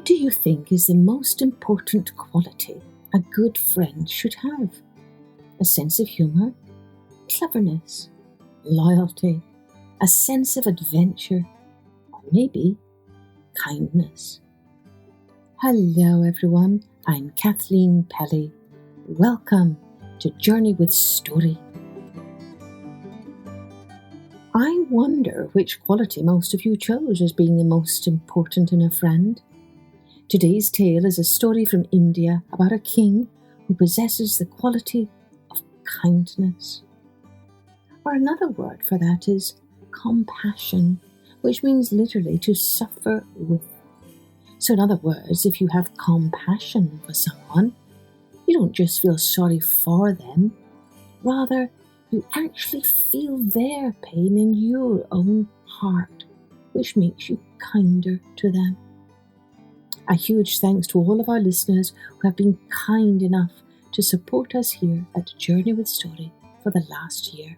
What do you think is the most important quality a good friend should have? A sense of humour, cleverness, loyalty, a sense of adventure, or maybe kindness. Hello everyone, I'm Kathleen Pelly. Welcome to Journey with Story. I wonder which quality most of you chose as being the most important in a friend. Today's tale is a story from India about a king who possesses the quality of kindness. Or another word for that is compassion, which means literally to suffer with. So in other words, if you have compassion for someone, you don't just feel sorry for them, rather you actually feel their pain in your own heart, which makes you kinder to them. A huge thanks to all of our listeners who have been kind enough to support us here at Journey with Story for the last year.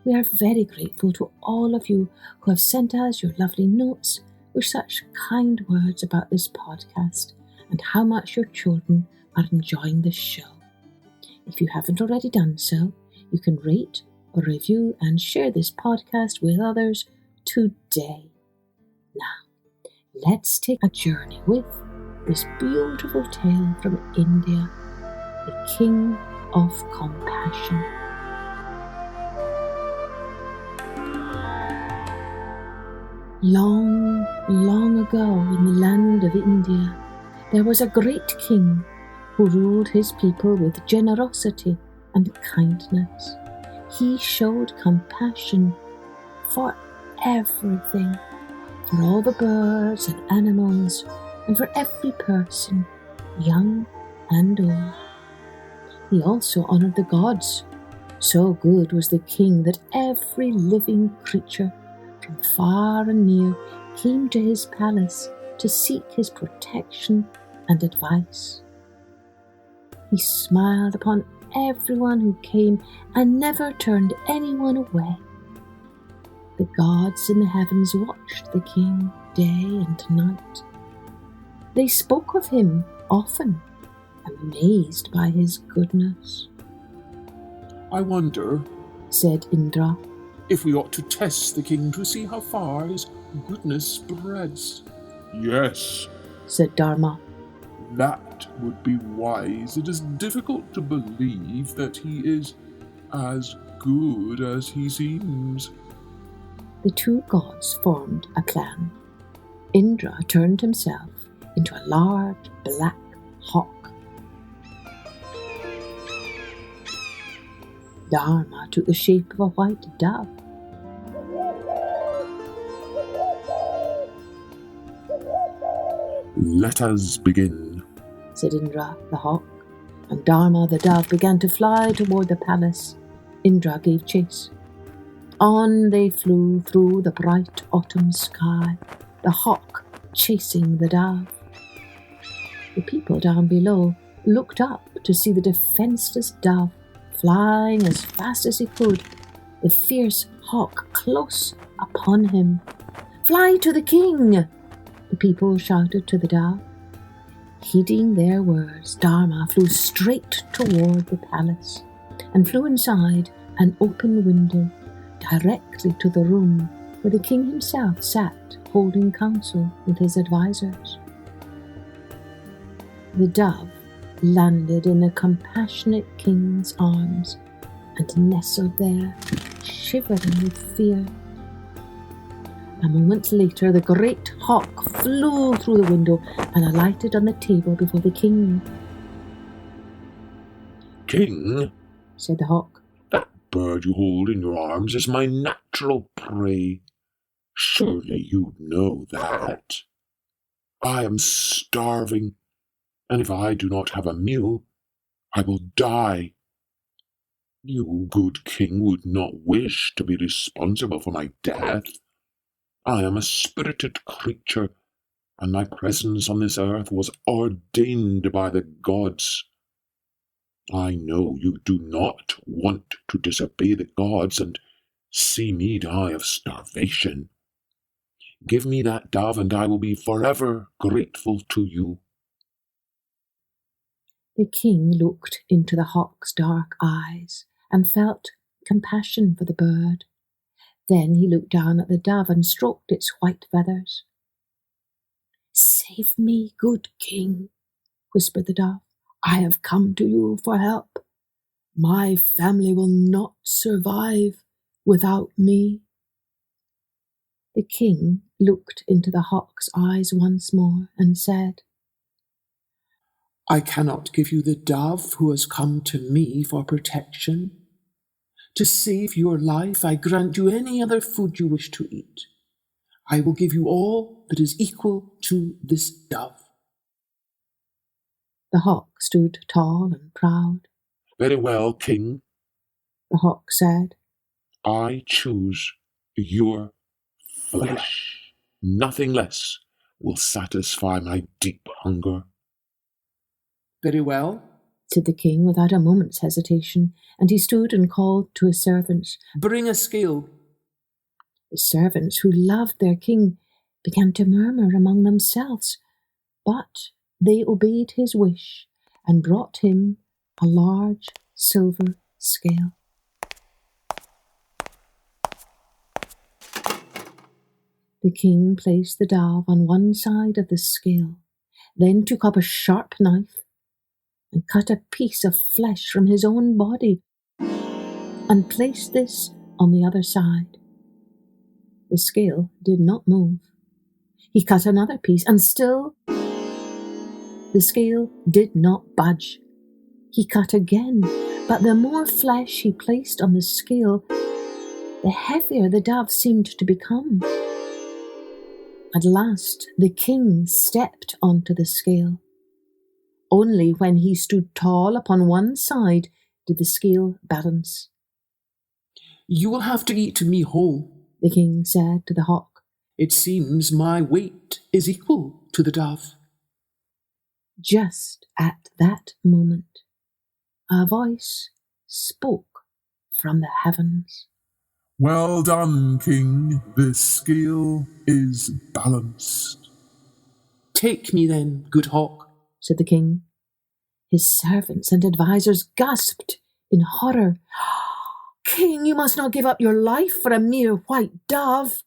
We are very grateful to all of you who have sent us your lovely notes with such kind words about this podcast and how much your children are enjoying this show. If you haven't already done so, you can rate or review and share this podcast with others today. Now, let's take a journey with this beautiful tale from India, the King of Compassion. Long, long ago in the land of India, there was a great king who ruled his people with generosity and kindness. He showed compassion for everything, for all the birds and animals, and for every person, young and old. He also honoured the gods. So good was the king that every living creature from far and near came to his palace to seek his protection and advice. He smiled upon everyone who came and never turned anyone away. The gods in the heavens watched the king day and night. They spoke of him often, amazed by his goodness. I wonder, said Indra, if we ought to test the king to see how far his goodness spreads. Yes, said Dharma. That would be wise. It is difficult to believe that he is as good as he seems. The two gods formed a clan. Indra turned himself into a large black hawk. Dharma took the shape of a white dove. Let us begin, said Indra the hawk, and Dharma the dove began to fly toward the palace. Indra gave chase. On they flew through the bright autumn sky, the hawk chasing the dove. The people down below looked up to see the defenseless dove flying as fast as he could, the fierce hawk close upon him. "Fly to the king!" the people shouted to the dove. Heeding their words, Dharma flew straight toward the palace and flew inside an open window directly to the room where the king himself sat holding counsel with his advisors. The dove landed in the compassionate king's arms and nestled there, shivering with fear. A moment later, the great hawk flew through the window and alighted on the table before the king. King, said the hawk, that bird you hold in your arms is my natural prey. Surely you know that. I am starving, and if I do not have a meal, I will die. You, good king, would not wish to be responsible for my death. I am a spirited creature, and my presence on this earth was ordained by the gods. I know you do not want to disobey the gods and see me die of starvation. Give me that dove, and I will be forever grateful to you. The king looked into the hawk's dark eyes and felt compassion for the bird. Then he looked down at the dove and stroked its white feathers. "Save me, good king," whispered the dove. "I have come to you for help. My family will not survive without me." The king looked into the hawk's eyes once more and said, "I cannot give you the dove who has come to me for protection. To save your life, I grant you any other food you wish to eat. I will give you all that is equal to this dove." The hawk stood tall and proud. Very well, king. The hawk said, I choose your flesh. Nothing less will satisfy my deep hunger. "Very well," said the king without a moment's hesitation, and he stood and called to his servants. "Bring a scale." The servants, who loved their king, began to murmur among themselves, but they obeyed his wish and brought him a large silver scale. The king placed the dove on one side of the scale, then took up a sharp knife and cut a piece of flesh from his own body and placed this on the other side. The scale did not move. He cut another piece, and still the scale did not budge. He cut again, but the more flesh he placed on the scale, the heavier the dove seemed to become. At last the king stepped onto the scale. Only when he stood tall upon one side did the scale balance. "You will have to eat me whole," the king said to the hawk. "It seems my weight is equal to the dove." Just at that moment, a voice spoke from the heavens. "Well done, king. This scale is balanced." "Take me then, good hawk," said the king. His servants and advisers gasped in horror. "King, you must not give up your life for a mere white dove."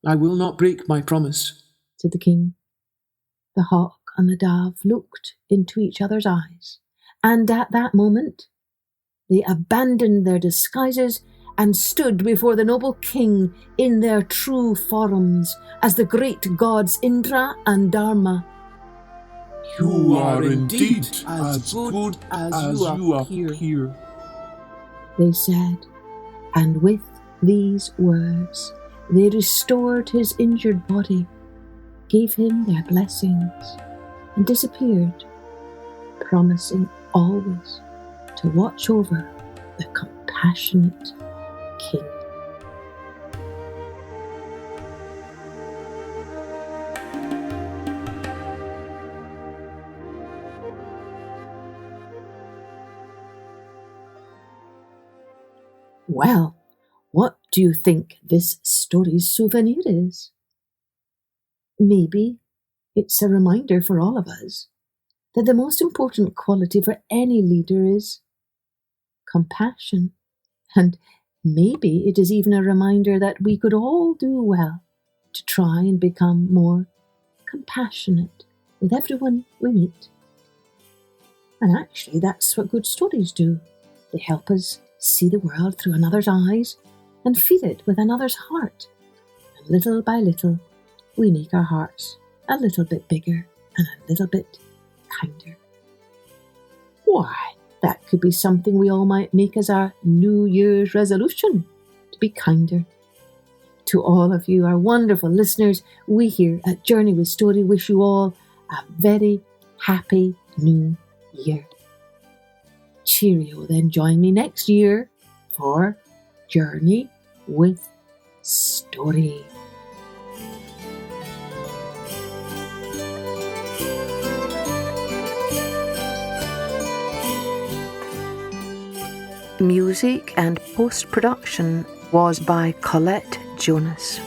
"I will not break my promise," said the king. The hawk and the dove looked into each other's eyes, and at that moment they abandoned their disguises and stood before the noble king in their true forms as the great gods Indra and Dharma. "You are indeed as good as you appear," they said, and with these words they restored his injured body, gave him their blessings, and disappeared, promising always to watch over the compassionate king. Well, what do you think this story's souvenir is? Maybe it's a reminder for all of us that the most important quality for any leader is compassion. And maybe it is even a reminder that we could all do well to try and become more compassionate with everyone we meet. And actually, that's what good stories do. They help us see the world through another's eyes and feel it with another's heart. And little by little, we make our hearts a little bit bigger and a little bit kinder. Why, that could be something we all might make as our New Year's resolution, to be kinder. To all of you, our wonderful listeners, we here at Journey with Story wish you all a very happy New Year. Cheerio, then join me next year for Journey with Story. Music and post-production was by Colette Jonas.